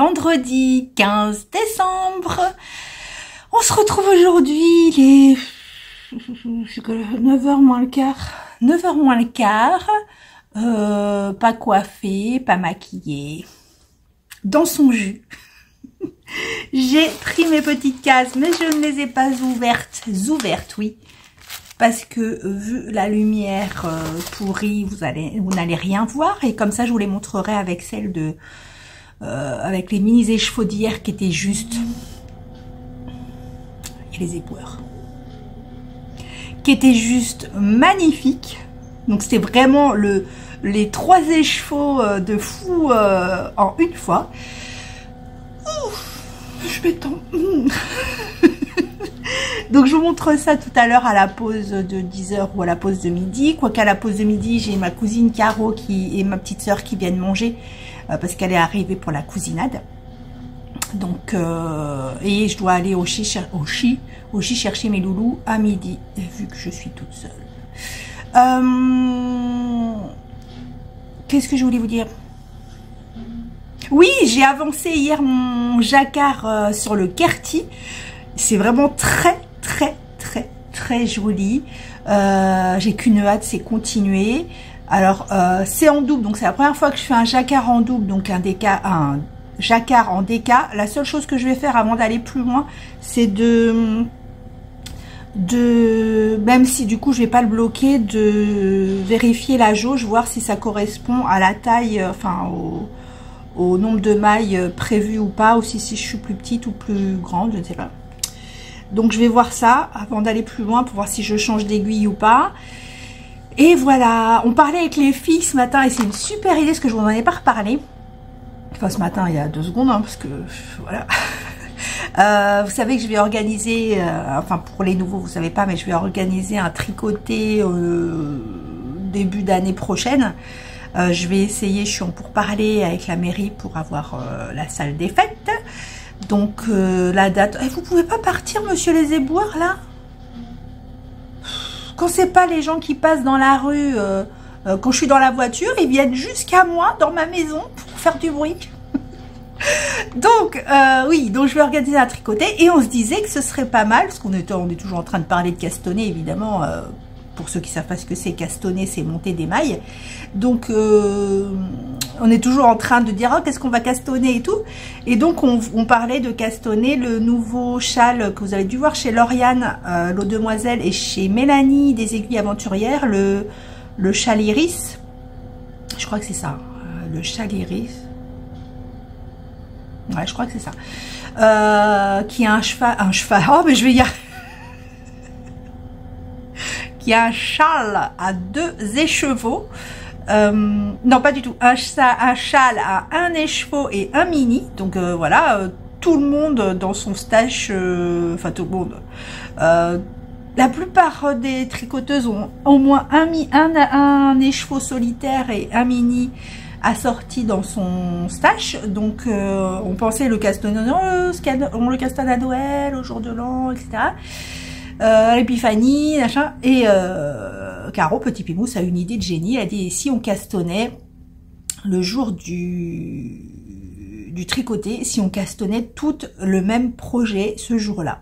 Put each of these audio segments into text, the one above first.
vendredi 15 décembre. On se retrouve aujourd'hui, les 9h moins le quart. 9h moins le quart. Pas coiffée, pas maquillée. Dans son jus. J'ai pris mes petites cases, mais je ne les ai pas ouvertes. Ouvertes, oui. Parce que vu la lumière pourrie, vous n'allez rien voir. Et comme ça, je vous les montrerai avec celle de... avec les mini échevaudières qui étaient juste... Et les éboueurs. Qui étaient juste magnifiques. Donc c'était vraiment les 3 écheveaux de fou en une fois. Ouf, je m'étends. Donc je vous montre ça tout à l'heure à la pause de 10h ou à la pause de midi. Quoiqu'à la pause de midi, j'ai ma cousine Caro et ma petite soeur qui viennent manger parce qu'elle est arrivée pour la cousinade. Donc et je dois aller au chi chercher mes loulous à midi vu que je suis toute seule. Qu'est-ce que je voulais vous dire? Oui, j'ai avancé hier mon jacquard sur le Kerti. C'est vraiment très joli. J'ai qu'une hâte, c'est continuer. Alors c'est en double, donc c'est la première fois que je fais un jacquard en double, donc un jacquard en déca. La seule chose que je vais faire avant d'aller plus loin, c'est de même si du coup je vais pas le bloquer, de vérifier la jauge, voir si ça correspond à la taille, enfin au nombre de mailles prévues ou pas, ou si je suis plus petite ou plus grande, je ne sais pas. Donc je vais voir ça avant d'aller plus loin pour voir si je change d'aiguille ou pas. Et voilà, on parlait avec les filles ce matin et c'est une super idée, parce que je vous en ai pas reparlé. Enfin ce matin, il y a 2 secondes, hein, parce que voilà. Vous savez que je vais organiser, enfin pour les nouveaux vous savez pas, mais je vais organiser un tricoté début d'année prochaine. Je vais essayer, je suis en pourparlers avec la mairie pour avoir la salle des fêtes. Donc la date, vous pouvez pas partir monsieur les éboueurs là? Quand c'est pas les gens qui passent dans la rue, quand je suis dans la voiture, ils viennent jusqu'à moi dans ma maison pour faire du bruit. Donc oui, donc je vais organiser un tricoté et on se disait que ce serait pas mal, parce qu'on est toujours en train de parler de castonner évidemment, pour ceux qui savent pas ce que c'est castonner, c'est monter des mailles. Donc on est toujours en train de dire qu'est-ce qu'on va castonner et tout, et donc on parlait de castonner le nouveau châle que vous avez dû voir chez Lauriane, l'eau demoiselle, et chez Mélanie des aiguilles aventurières, le châle iris, je crois que c'est ça, le châle iris. Ouais, je crois que c'est ça. Qui a un cheval. Oh, mais je vais y arriver. Qui a un châle à 2 écheveaux. Non, pas du tout. Un châle à 1 écheveau et 1 mini. Donc voilà, tout le monde dans son stash. Enfin, tout le monde. La plupart des tricoteuses ont au moins un écheveau solitaire et 1 mini assorti dans son stash. Donc on pensait le castonner, on le castonne à Noël, au jour de l'an, etc. L'épiphanie, machin. Et Caro, petit pimousse, a une idée de génie. Elle a dit, si on castonnait le jour du tricoté, si on castonnait tout le même projet ce jour-là.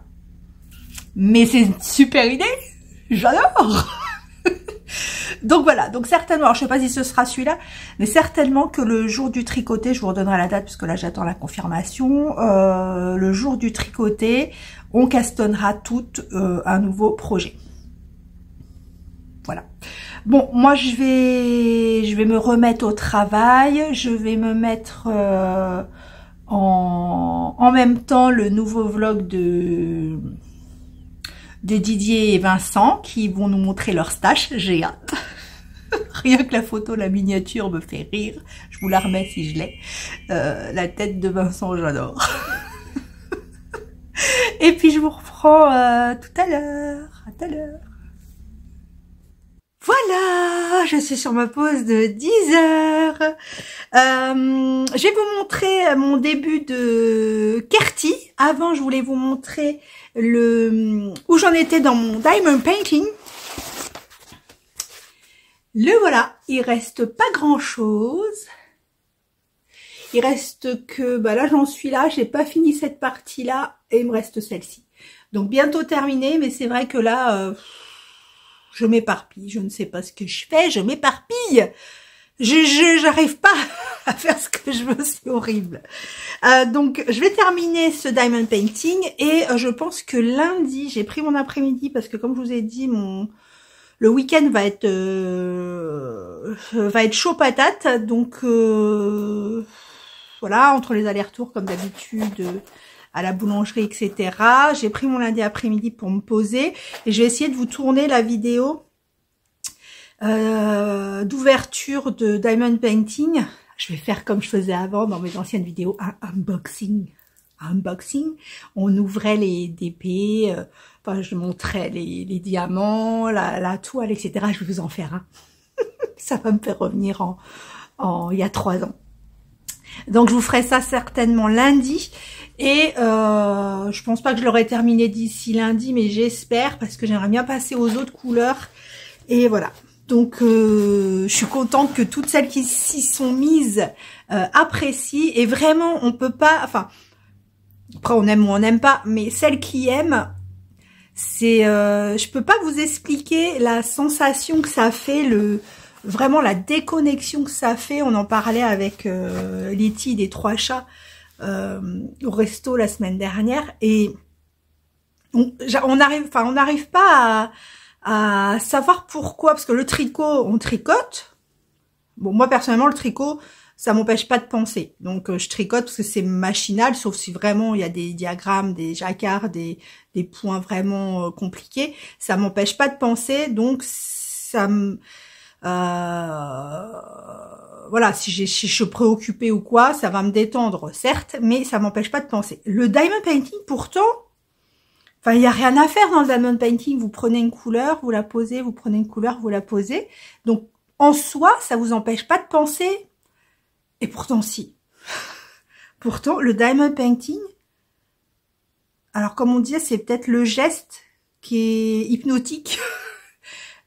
Mais c'est une super idée, j'adore. Donc voilà, donc certainement, alors je sais pas si ce sera celui-là, mais certainement que le jour du tricoté, je vous redonnerai la date puisque là j'attends la confirmation, le jour du tricoté, on castonnera tout un nouveau projet. Voilà. Bon, moi je vais me remettre au travail, je vais me mettre en même temps le nouveau vlog de Didier et Vincent qui vont nous montrer leur stash, j'ai hâte. Rien que la photo, la miniature me fait rire. Je vous la remets si je l'ai. La tête de Vincent, j'adore. Et puis je vous reprends tout à l'heure. À tout à l'heure. Voilà, je suis sur ma pause de 10 heures. Je vais vous montrer mon début de Kerti. Avant, je voulais vous montrer où j'en étais dans mon diamond painting. Le voilà, il reste pas grand chose. Il reste que, bah là j'en suis là, j'ai pas fini cette partie-là et il me reste celle-ci. Donc bientôt terminé, mais c'est vrai que là, je m'éparpille. Je ne sais pas ce que je fais, je m'éparpille. J'arrive pas à faire ce que je veux, c'est horrible. Donc je vais terminer ce diamond painting et je pense que lundi, j'ai pris mon après-midi parce que comme je vous ai dit, le week-end va être chaud patate. Donc voilà, entre les allers-retours comme d'habitude à la boulangerie, etc. J'ai pris mon lundi après-midi pour me poser et je vais essayer de vous tourner la vidéo d'ouverture de diamond painting. Je vais faire comme je faisais avant dans mes anciennes vidéos, un unboxing. On ouvrait les DP, enfin je montrais les diamants, la toile, etc. Je vais vous en faire un. Ça va me faire revenir il y a 3 ans. Donc je vous ferai ça certainement lundi. Et je pense pas que je l'aurai terminé d'ici lundi, mais j'espère parce que j'aimerais bien passer aux autres couleurs. Et voilà. Donc je suis contente que toutes celles qui s'y sont mises apprécient. Et vraiment, on peut pas, enfin, après on aime ou on n'aime pas, mais celles qui aiment, c'est, je peux pas vous expliquer la sensation que ça fait, vraiment la déconnexion que ça fait. On en parlait avec Letty des 3 chats au resto la semaine dernière et on n'arrive pas à savoir pourquoi, parce que le tricot, on tricote. Bon, moi, personnellement, le tricot, ça m'empêche pas de penser. Donc, je tricote parce que c'est machinal, sauf si vraiment il y a des diagrammes, des jacquards, des points vraiment compliqués. Ça m'empêche pas de penser, donc ça me... voilà, si je suis préoccupée ou quoi, ça va me détendre, certes, mais ça m'empêche pas de penser. Le diamond painting, pourtant... Enfin, il n'y a rien à faire dans le diamond painting. Vous prenez une couleur, vous la posez, vous prenez une couleur, vous la posez. Donc, en soi, ça vous empêche pas de penser. Et pourtant, si. Pourtant, le diamond painting, alors comme on dit, c'est peut-être le geste qui est hypnotique.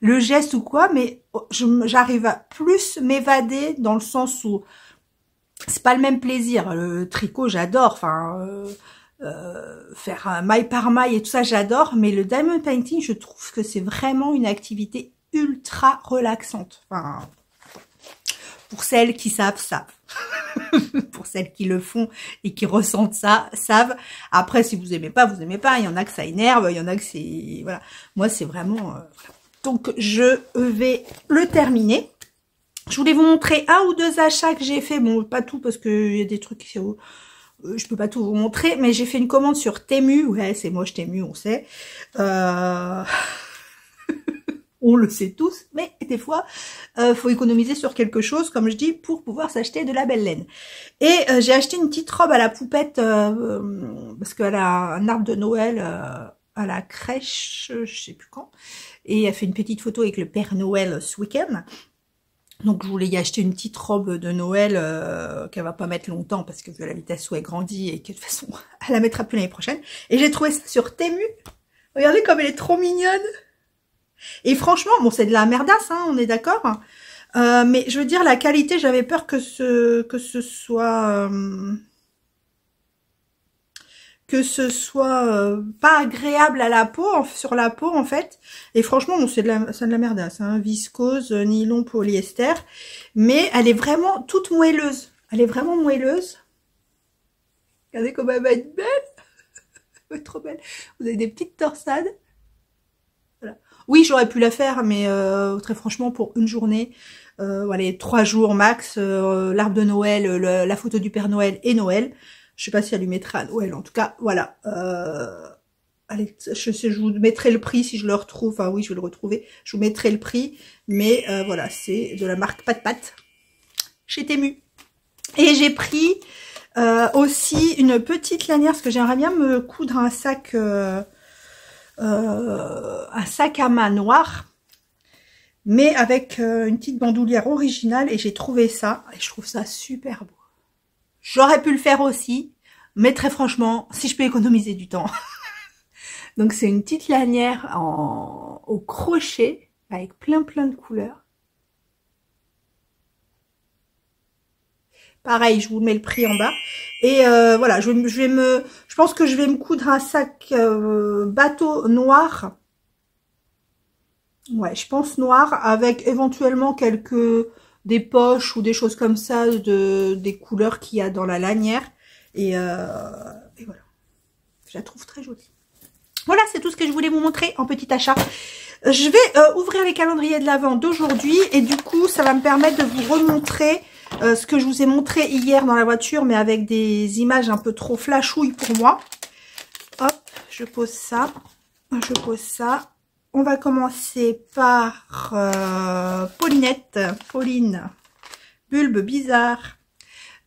Le geste ou quoi, mais j'arrive à plus m'évader dans le sens où c'est pas le même plaisir. Le tricot, j'adore. Enfin... faire un maille par maille et tout ça, j'adore, mais le diamond painting, je trouve que c'est vraiment une activité ultra relaxante. Enfin, pour celles qui savent. Pour celles qui le font et qui ressentent ça, savent. Après, si vous aimez pas, vous aimez pas. Il y en a que ça énerve, il y en a que c'est... Voilà. Moi, c'est vraiment... Voilà. Donc, je vais le terminer. Je voulais vous montrer 1 ou 2 achats que j'ai fait. Bon, pas tout, parce qu'il y a des trucs qui sont... Je peux pas tout vous montrer, mais j'ai fait une commande sur Temu. Ouais, c'est moche Temu, on sait. On le sait tous, mais des fois, faut économiser sur quelque chose, comme je dis, pour pouvoir s'acheter de la belle laine. Et j'ai acheté une petite robe à la poupette, parce qu'elle a un arbre de Noël à la crèche, je sais plus quand. Et elle fait une petite photo avec le Père Noël ce week-end. Donc, je voulais y acheter une petite robe de Noël qu'elle va pas mettre longtemps parce que vu la vitesse où elle grandit et que de toute façon, elle la mettra plus l'année prochaine. Et j'ai trouvé ça sur Temu. Regardez comme elle est trop mignonne. Et franchement, bon, c'est de la merdasse, hein, on est d'accord. Mais je veux dire, la qualité, j'avais peur que ce soit pas agréable à la peau, sur la peau en fait. Et franchement, bon, c'est de la merdasse, hein, viscose, nylon, polyester. Mais elle est vraiment toute moelleuse. Elle est vraiment moelleuse. Regardez comme elle va être belle. Elle va être trop belle. Vous avez des petites torsades. Voilà. Oui, j'aurais pu la faire, mais très franchement, pour une journée, voilà, 3 jours max, l'arbre de Noël, la photo du Père Noël et Noël. Je sais pas si elle lui mettra à Noël, en tout cas, voilà. Allez, je vous mettrai le prix si je le retrouve. Enfin oui, je vais le retrouver. Je vous mettrai le prix. Mais voilà, c'est de la marque Pat Pat chez Temu. Et j'ai pris aussi une petite lanière parce que j'aimerais bien me coudre un sac à main noir. Mais avec une petite bandoulière originale. Et j'ai trouvé ça. Et je trouve ça super beau. J'aurais pu le faire aussi, mais très franchement, si je peux économiser du temps. Donc c'est une petite lanière au crochet, avec plein de couleurs. Pareil, je vous mets le prix en bas. Et voilà, je pense que je vais me coudre un sac bateau noir. Ouais, je pense noir, avec éventuellement des poches ou des choses comme ça, des couleurs qu'il y a dans la lanière. Et voilà, je la trouve très jolie. Voilà, c'est tout ce que je voulais vous montrer en petit achat. Je vais ouvrir les calendriers de l'Avent d'aujourd'hui et du coup, ça va me permettre de vous remontrer ce que je vous ai montré hier dans la voiture, mais avec des images un peu trop flashouilles pour moi. Hop, je pose ça. Je pose ça. On va commencer par Paulinette. Pauline. Bulbe bizarre.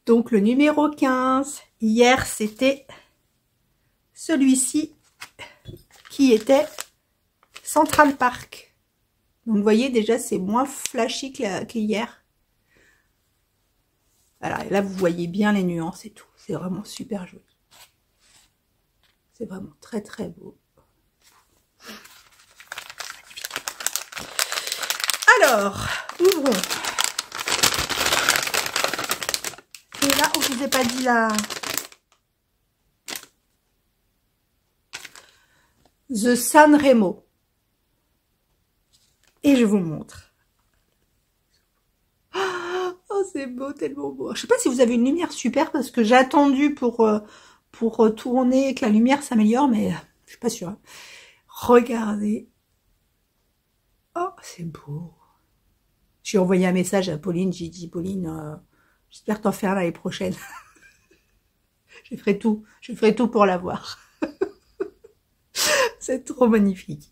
Donc, le numéro 15. Hier, c'était celui-ci qui était Central Park. Donc, vous voyez, déjà, c'est moins flashy qu'hier. Voilà, et là, vous voyez bien les nuances et tout. C'est vraiment super joli. C'est vraiment très, très beau. Alors, ouvrons. Et là, je vous ai pas dit là. The Sanremo. Et je vous montre. Oh, c'est beau, tellement beau. Je sais pas si vous avez une lumière super parce que j'ai attendu pour tourner et que la lumière s'améliore, mais je suis pas sûre. Regardez. Oh, c'est beau. J'ai envoyé un message à Pauline, j'ai dit, Pauline, j'espère t'en faire l'année prochaine. je ferai tout pour l'avoir. C'est trop magnifique.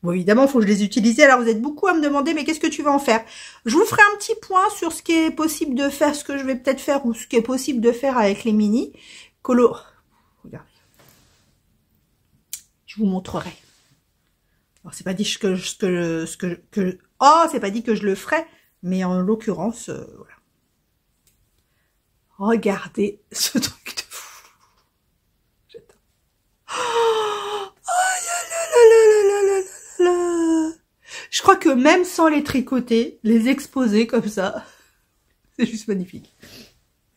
Bon, évidemment, il faut que je les utilise. Alors, vous êtes beaucoup à me demander, mais qu'est-ce que tu vas en faire? Je vous ferai un petit point sur ce qui est possible de faire, ce que je vais peut-être faire, ou ce qui est possible de faire avec les mini. Regardez. Je vous montrerai. Alors, c'est pas dit c'est pas dit que je le ferai, mais en l'occurrence, voilà. Regardez ce truc de fou. J'attends. Je crois que même sans les tricoter, les exposer comme ça, c'est juste magnifique.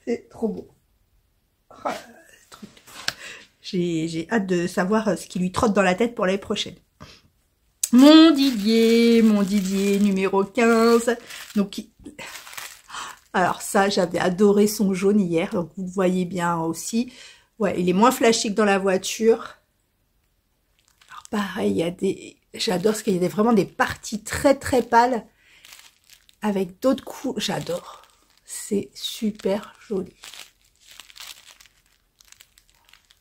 C'est trop beau. J'ai hâte de savoir ce qui lui trotte dans la tête pour l'année prochaine. Mon Didier numéro 15. Donc, alors ça, j'avais adoré son jaune hier. Donc, vous voyez bien aussi. Ouais, il est moins flashy que dans la voiture. Alors, pareil, il y a des... J'adore ce qu'il y a vraiment des parties très, très pâles. Avec d'autres couleurs. J'adore. C'est super joli.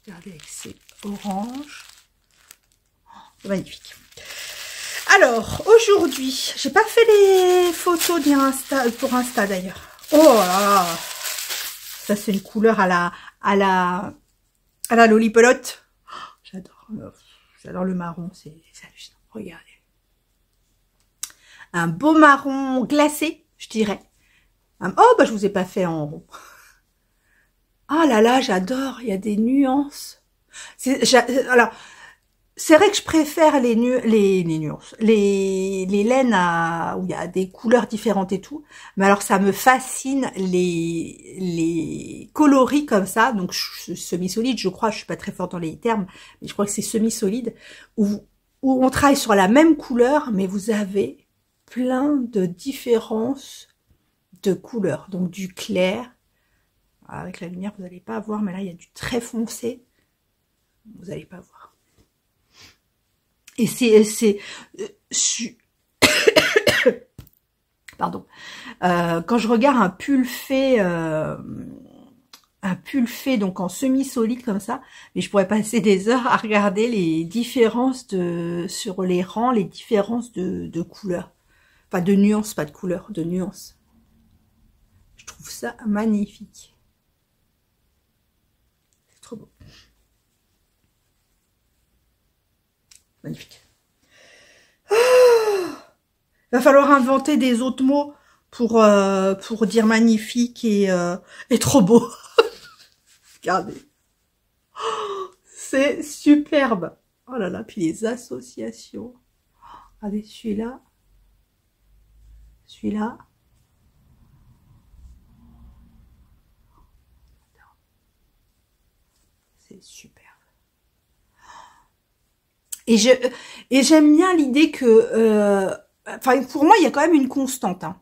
Regardez avec ces oranges. Oh, magnifique. Alors, aujourd'hui, j'ai pas fait les photos pour Insta d'ailleurs. Oh là là. Ça, c'est une couleur à la lolipelote. Oh, j'adore le marron, c'est hallucinant. Regardez. Un beau marron glacé, je dirais. Oh, bah, je vous ai pas fait en rond. Oh là là, j'adore. Il y a des nuances. Alors, c'est vrai que je préfère les nuances, les laines où il y a des couleurs différentes et tout. Mais alors, ça me fascine les coloris comme ça. Donc, semi-solide, je crois. Je suis pas très forte dans les termes, mais je crois que c'est semi-solide où on travaille sur la même couleur, mais vous avez plein de différences de couleurs. Donc, du clair. Avec la lumière, vous n'allez pas voir, mais là, il y a du très foncé. Vous n'allez pas voir. Et pardon. Quand je regarde un pull fait donc en semi-solide comme ça, mais je pourrais passer des heures à regarder les différences sur les rangs, les différences de couleurs. Enfin, de nuances, pas de couleurs, de nuances. Je trouve ça magnifique. Trop beau. Magnifique. Va falloir inventer des autres mots pour dire magnifique et trop beau. Regardez. C'est superbe. Oh là là, puis les associations. Regardez celui-là. Celui-là. c'est super. Et j'aime bien l'idée que, enfin, pour moi, il y a quand même une constante. Hein.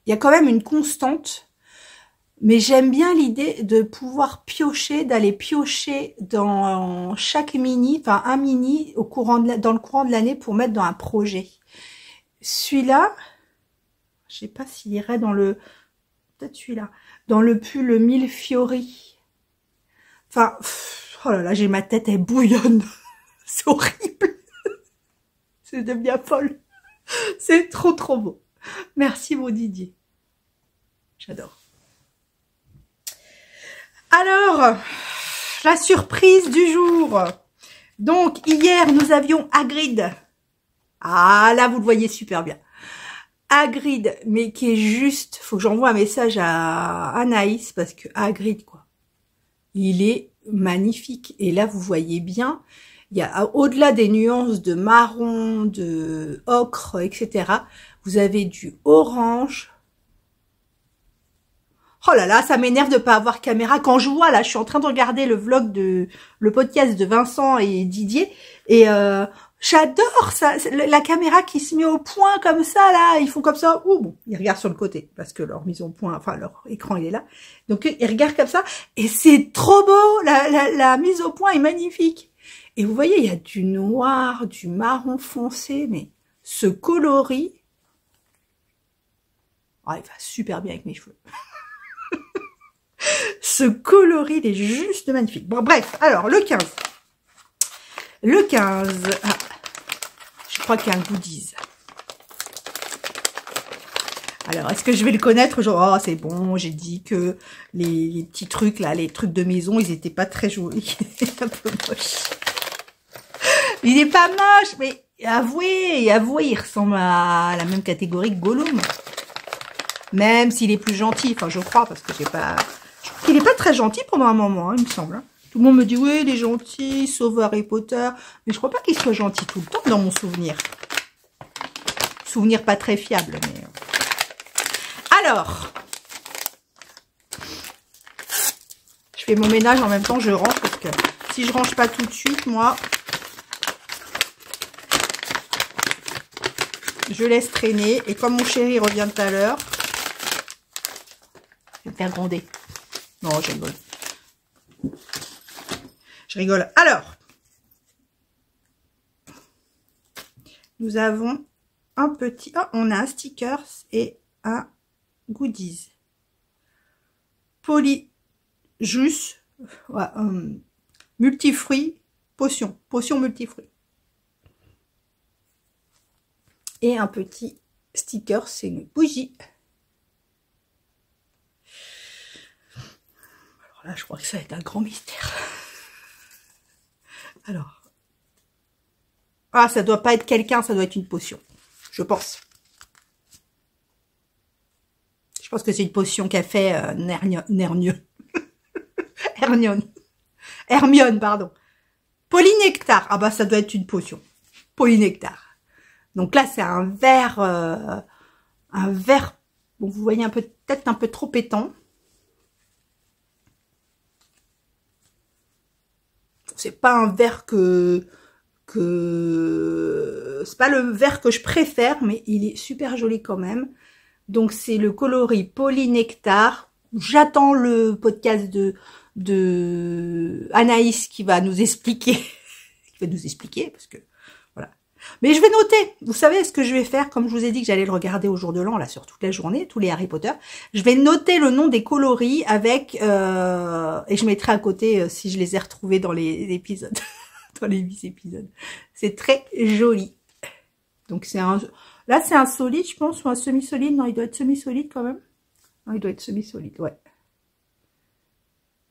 Il y a quand même une constante, mais j'aime bien l'idée de pouvoir piocher, d'aller piocher dans chaque mini, enfin un mini au courant dans le courant de l'année pour mettre dans un projet. Celui-là, je sais pas s'il irait dans le, peut-être celui-là, dans le pull mille fiori. Enfin, oh là là, j'ai ma tête, elle bouillonne. C'est horrible. C'est devient folle. C'est trop trop beau. Merci mon Didier. J'adore. Alors, la surprise du jour. Donc, hier, nous avions Hagrid. Ah, là, vous le voyez super bien. Hagrid, mais qui est juste... Faut que j'envoie un message à Anaïs, parce que Hagrid, quoi. Il est magnifique. Et là, vous voyez bien, il y a au-delà des nuances de marron, de ocre, etc., vous avez du orange. Oh là là, ça m'énerve de pas avoir caméra. Quand je vois, là, je suis en train de regarder le podcast de Vincent et Didier, et j'adore ça, la caméra qui se met au point comme ça, là, ils font comme ça. Oh bon, ils regardent sur le côté, parce que leur mise au point, enfin, leur écran, il est là. Donc, ils regardent comme ça, et c'est trop beau, la mise au point est magnifique. Et vous voyez, il y a du noir, du marron foncé, mais ce coloris, oh, il va super bien avec mes cheveux. Ce coloris, il est juste magnifique. Bon, bref, alors, le 15. Le 15, ah, je crois qu'il y a un goodies. Alors, est-ce que je vais le connaître? Genre, oh, c'est bon, j'ai dit que les petits trucs, là, les trucs de maison, ils étaient pas très jolis. Il est un peu moche. Il est pas moche, mais avouez, il ressemble à la même catégorie que Gollum. Même s'il est plus gentil, enfin, je crois, parce que j'ai pas... Je trouve qu'il est pas très gentil pendant un moment, hein, il me semble. Hein. Tout le monde me dit, oui, il est gentil, sauf Harry Potter. Mais je crois pas qu'il soit gentil tout le temps dans mon souvenir. Souvenir pas très fiable, mais... Alors, je fais mon ménage en même temps, je range, parce que si je range pas tout de suite, moi, je laisse traîner. Et comme mon chéri revient tout à l'heure, je vais me faire gronder. Non, je rigole. Je rigole. Alors, nous avons un petit... Oh, on a un sticker et un goodies. Jus, ouais, multifruits, potion multifruits. Et un petit sticker, c'est une bougie. Alors là, je crois que ça va être un grand mystère. Alors. Ah, ça doit pas être quelqu'un, ça doit être une potion. Je pense. Je pense que c'est une potion qu'a fait Hermione, pardon. Polynectar. Ah bah ça doit être une potion. Polynectar. Donc là c'est un verre, bon vous voyez peut-être un peu trop pétant. C'est pas un verre c'est pas le verre que je préfère, mais il est super joli quand même. Donc c'est le coloris Polynectar. J'attends le podcast de Anaïs qui va nous expliquer, parce que voilà. Mais je vais noter. Vous savez ce que je vais faire, comme je vous ai dit que j'allais le regarder au jour de l'an là sur toute la journée, tous les Harry Potter. Je vais noter le nom des coloris avec et je mettrai à côté si je les ai retrouvés dans les épisodes, dans les 8 épisodes. C'est très joli. Donc c'est un, là c'est un solide, je pense, ou un semi-solide. Non, il doit être semi-solide quand même. Non, il doit être semi-solide, ouais.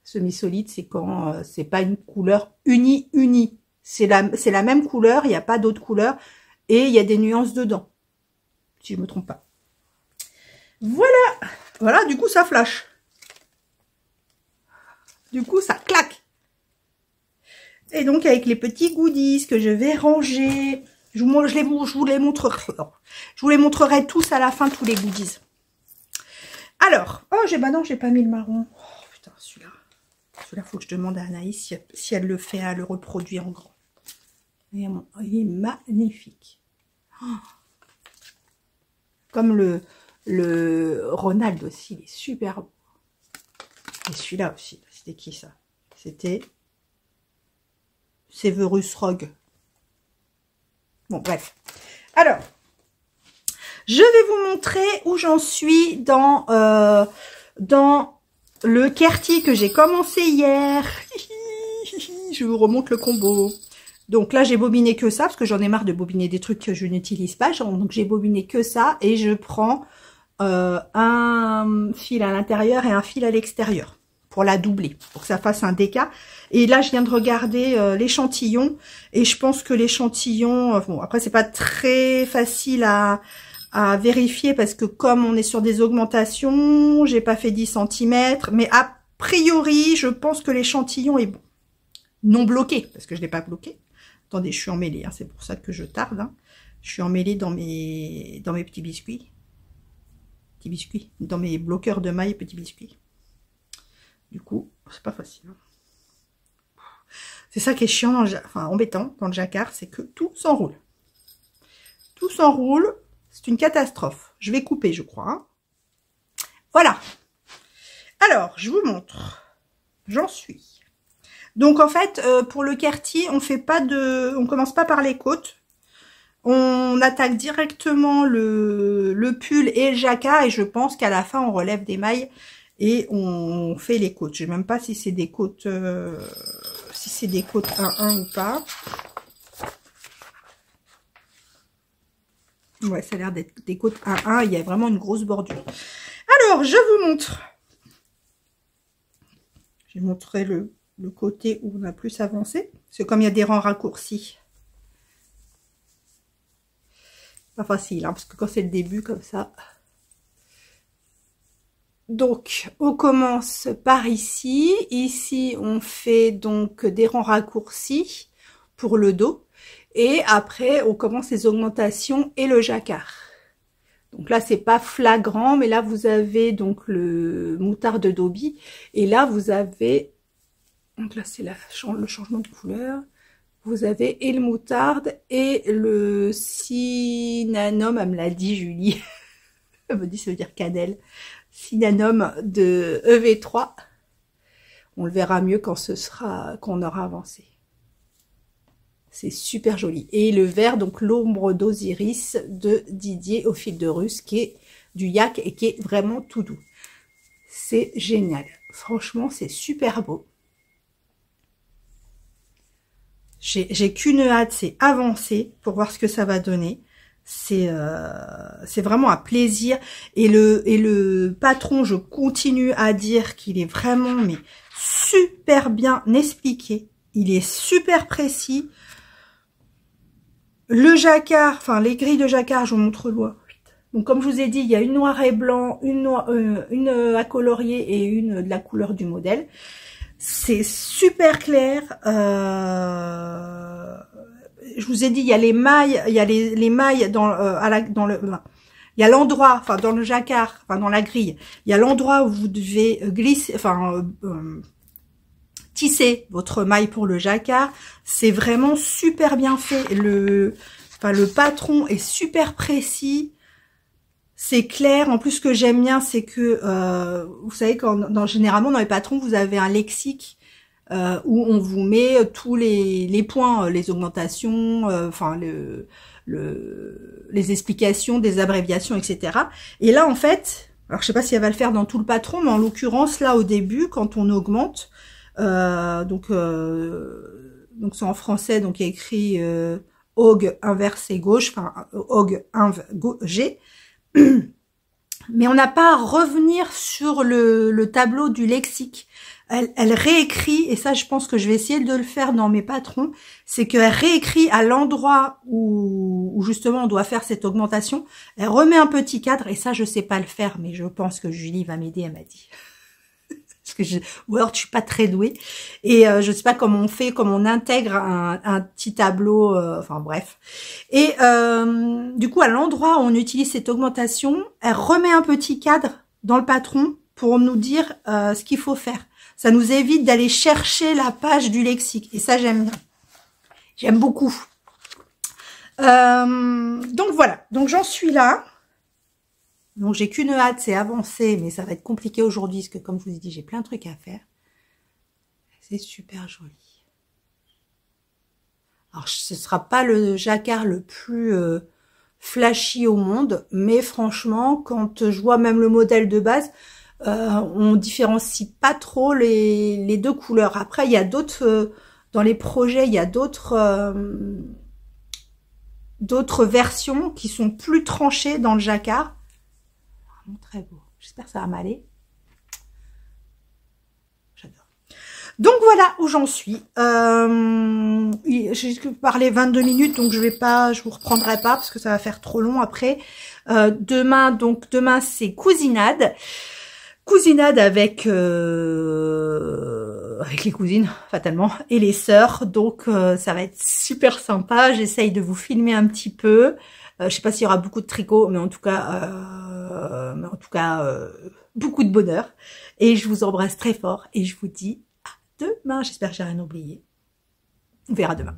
Semi-solide, c'est quand c'est pas une couleur unie. C'est la même couleur, il n'y a pas d'autre couleur. Et il y a des nuances dedans. Si je me trompe pas. Voilà. Voilà, du coup, ça flash. Du coup, ça claque. Et donc, avec les petits goodies que je vais ranger... Je vous les montrerai. Je vous les montrerai tous à la fin, tous les goodies. Alors, oh, bah non, j'ai pas mis le marron. Oh, putain, celui-là. Celui-là, il faut que je demande à Anaïs si elle le fait, à le reproduire en grand. Il est magnifique. Oh. Comme le Ronald aussi, il est super beau. Et celui-là aussi, c'était qui ça? C'était Severus Rogue. Bon, bref. Alors, je vais vous montrer où j'en suis dans le QWERTY que j'ai commencé hier. Je vous remonte le combo. Donc là, j'ai bobiné que ça, parce que j'en ai marre de bobiner des trucs que je n'utilise pas. Donc j'ai bobiné que ça, et je prends un fil à l'intérieur et un fil à l'extérieur pour la doubler, pour que ça fasse un déca. Et là, je viens de regarder l'échantillon, et je pense que l'échantillon, bon, après, c'est pas très facile à vérifier, parce que comme on est sur des augmentations, j'ai pas fait 10 cm, mais a priori, je pense que l'échantillon est bon. Non bloqué, parce que je l'ai pas bloqué. Attendez, je suis emmêlée, hein, c'est pour ça que je tarde. Hein. Je suis emmêlée dans mes petits biscuits. Petits biscuits. Dans mes bloqueurs de mailles petits biscuits. Du coup, c'est pas facile. C'est ça qui est chiant, enfin embêtant dans le jacquard, c'est que tout s'enroule. Tout s'enroule, c'est une catastrophe. Je vais couper, je crois. Hein. Voilà. Alors, je vous montre. J'en suis. Donc en fait, pour le QWERTY, on commence pas par les côtes. On attaque directement le pull et le jacquard, et je pense qu'à la fin, on relève des mailles et on fait les côtes. Je sais même pas si c'est des côtes 1-1 ou pas. Ouais, ça a l'air d'être des côtes 1-1. Il y a vraiment une grosse bordure. Alors, je vous montre. Je vais montrer le côté où on a plus avancé. Parce que comme il y a des rangs raccourcis. Pas facile, hein, parce que quand c'est le début, comme ça. Donc, on commence par ici. Ici, on fait donc des rangs raccourcis pour le dos. Et après, on commence les augmentations et le jacquard. Donc là, c'est pas flagrant, mais là, vous avez donc le moutarde d'Obi. Et là, vous avez... Donc là, c'est le changement de couleur. Vous avez et le moutarde et le cinnamon. Elle me l'a dit, Julie. Elle me dit, ça veut dire cannelle. Cinnamon de EV3. On le verra mieux quand qu'on aura avancé. C'est super joli. Et le vert, donc l'ombre d'Osiris de Didier au fil de Russe, qui est du yak et qui est vraiment tout doux. C'est génial. Franchement, c'est super beau. J'ai qu'une hâte, c'est avancer pour voir ce que ça va donner. C'est vraiment un plaisir. Et le patron, je continue à dire qu'il est vraiment mais super bien expliqué. Il est super précis. Le jacquard, enfin les grilles de jacquard, je vous montre loin. Donc comme je vous ai dit, il y a une noire et blanc, une à colorier et une de la couleur du modèle. C'est super clair. Je vous ai dit, il y a les mailles, il y a les mailles il y a l'endroit, enfin dans le jacquard, enfin dans la grille, il y a l'endroit où vous devez glisser, enfin tisser votre maille pour le jacquard. C'est vraiment super bien fait. Le patron est super précis. C'est clair. En plus, ce que j'aime bien, c'est que, vous savez, généralement, dans les patrons, vous avez un lexique où on vous met tous les points, les augmentations, enfin, les explications, des abréviations, etc. Et là, en fait, alors je sais pas si elle va le faire dans tout le patron, mais en l'occurrence, là, au début, quand on augmente, donc c'est en français, donc il y a écrit OG inversé gauche, enfin, OG G. Mais on n'a pas à revenir sur le tableau du lexique. Elle réécrit, et ça je pense que je vais essayer de le faire dans mes patrons, c'est qu'elle réécrit à l'endroit où justement on doit faire cette augmentation, elle remet un petit cadre, et ça je sais pas le faire, mais je pense que Julie va m'aider, elle m'a dit. Parce que ou alors je suis pas très douée, et je sais pas comment on fait, comment on intègre un petit tableau, enfin bref. Et du coup, à l'endroit où on utilise cette augmentation, elle remet un petit cadre dans le patron pour nous dire ce qu'il faut faire. Ça nous évite d'aller chercher la page du lexique. Et ça, j'aime bien. J'aime beaucoup. Donc voilà. Donc j'en suis là. Donc j'ai qu'une hâte, c'est avancer. Mais ça va être compliqué aujourd'hui. Parce que comme je vous ai dit, j'ai plein de trucs à faire. C'est super joli. Alors ce sera pas le jacquard le plus flashy au monde. Mais franchement, quand je vois même le modèle de base... on différencie pas trop les deux couleurs. Après, il y a d'autres dans les projets, il y a d'autres versions qui sont plus tranchées dans le jacquard. Vraiment très beau. J'espère que ça va m'aller. J'adore. Donc voilà où j'en suis. J'ai parlé 22 minutes, donc je vous reprendrai pas parce que ça va faire trop long après. Demain c'est cousinade. Cousinade avec les cousines, fatalement, et les sœurs. Donc, ça va être super sympa. J'essaye de vous filmer un petit peu. Je sais pas s'il y aura beaucoup de tricot, mais en tout cas, beaucoup de bonheur. Et je vous embrasse très fort. Et je vous dis à demain. J'espère que j'ai rien oublié. On verra demain.